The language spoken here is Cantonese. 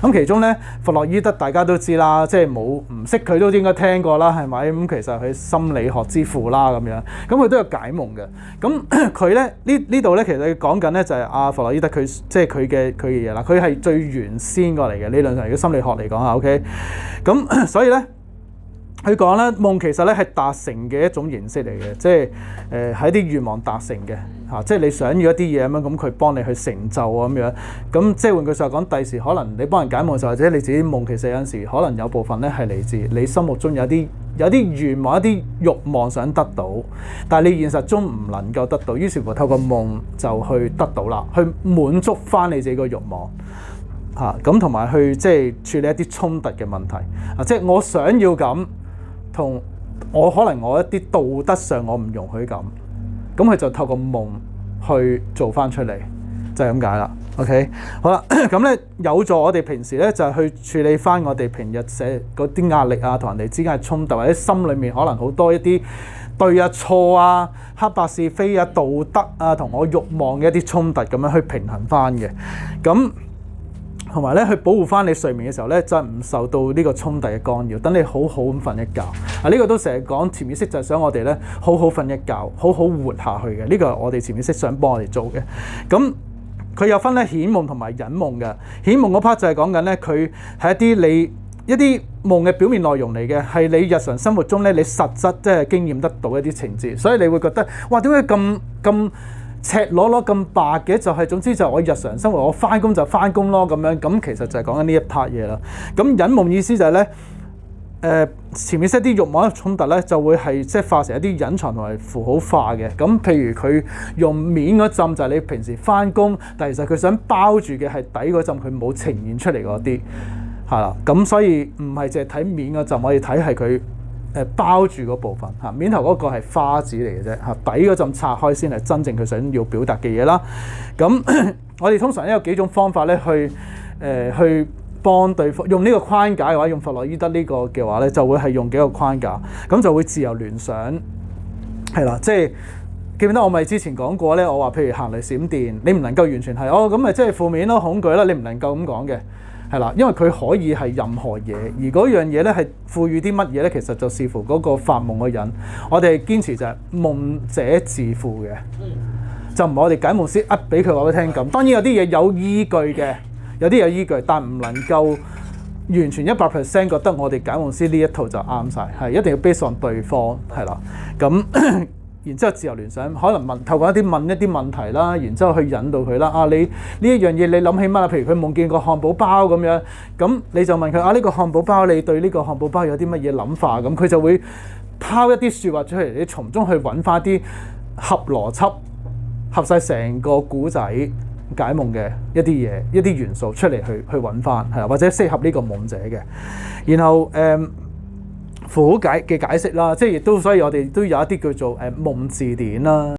咁其中咧，弗洛伊德大家都知啦，即係冇唔識佢都應該聽過啦，係咪？咁其實佢心理學之父啦咁樣，咁佢都有解夢嘅。咁佢咧呢度咧，其實佢講緊咧就係阿弗洛伊德佢即係佢嘅嘢啦，佢係最原先過嚟嘅理論上，如果心理學嚟講啊 ，OK。咁所以咧。佢講咧夢其實咧係達成嘅一種形式嚟嘅，即係係一啲願望達成嘅嚇，即係你想要一啲嘢咁樣，咁佢幫你去成就啊咁樣。咁即係換句説話講，第時可能你幫人解夢嘅時候，或者你自己夢，其實有陣時可能有部分咧係嚟自你心目中有啲願望、一啲慾望想得到，但係你現實中唔能夠得到，於是乎透過夢就去得到啦，去滿足翻你自己個慾望。咁同埋去即係處理一啲衝突嘅問題啊，即係我想要咁，同我可能我一啲道德上我唔容許咁佢就透過夢去做翻出嚟，就係咁解啦。OK， 好啦，咁咧有助我哋平時咧就係去處理翻我哋平日寫嗰啲壓力啊，同人哋之間嘅衝突，或者心裏面可能好多一啲對啊錯啊、黑白是非啊、道德啊同我慾望嘅一啲衝突咁樣去平衡翻嘅，咁。同埋咧，去保護翻你睡眠嘅時候咧，就係唔受到呢個衝突嘅干擾，等你好好咁瞓一覺。呢個都成日講潛意識就係想我哋咧好好瞓一覺，好好活下去嘅。呢個係我哋潛意識想幫我哋做嘅。咁佢有分咧顯夢同埋隱夢嘅。顯夢嗰 part 就係講緊咧，佢係一啲夢嘅表面內容嚟嘅，係你日常生活中咧你實質即係經驗得到一啲情節，所以你會覺得哇，點解咁赤裸裸咁白嘅？就係總之就係我日常生活，我翻工就翻工咯咁樣。咁其實就係講緊呢一 part 嘢啦。咁隱夢意思就係咧，潛意識啲慾望嘅衝突咧，就會係即係化成一啲隱藏同埋符號化嘅。咁譬如佢用面嗰陣就係你平時翻工，但其實佢想包住嘅係底嗰陣，佢冇呈現出嚟嗰啲係啦。咁所以唔係淨係睇面嗰陣，我哋睇係佢。包住嗰部分嚇，面頭嗰個係花紙嚟嘅啫嚇，底嗰陣拆開先係真正佢想要表達嘅嘢啦。咁我哋通常有幾種方法咧去幫對方用呢個框架嘅話，用弗洛伊德呢個嘅話咧，就會係用幾個框架，咁就會自由聯想係啦。即係記唔記得我咪之前講過咧？我話譬如行雷閃電，你唔能夠完全係咁咪即係負面咯、恐懼啦，你唔能夠咁講嘅。係啦，因為佢可以係任何嘢，而嗰樣嘢咧係賦予啲乜嘢咧，其實就視乎嗰個發夢嘅人。我哋堅持就係夢者自負嘅，就唔係我哋解夢師俾佢話俾聽咁。當然有啲嘢有依據嘅，有啲有依據，但唔能夠完全100% 覺得我哋解夢師呢一套就啱晒，係一定要 base on 對方係啦。咁然之後自由聯想，可能透過問一啲問題啦，然之後去引導佢啦。你呢一樣嘢你諗起乜啊？譬如佢夢見個漢堡包咁樣，咁你就問佢呢個漢堡包你對呢個漢堡包有啲乜嘢諗法？咁佢就會拋一啲説話出嚟，你從中去揾翻啲合邏輯、合晒成個古仔解夢嘅一啲嘢、一啲元素出嚟去揾翻，係或者適合呢個夢者嘅。然後符號嘅解釋啦，即係亦都，所以我哋都有一啲叫做夢字典啦。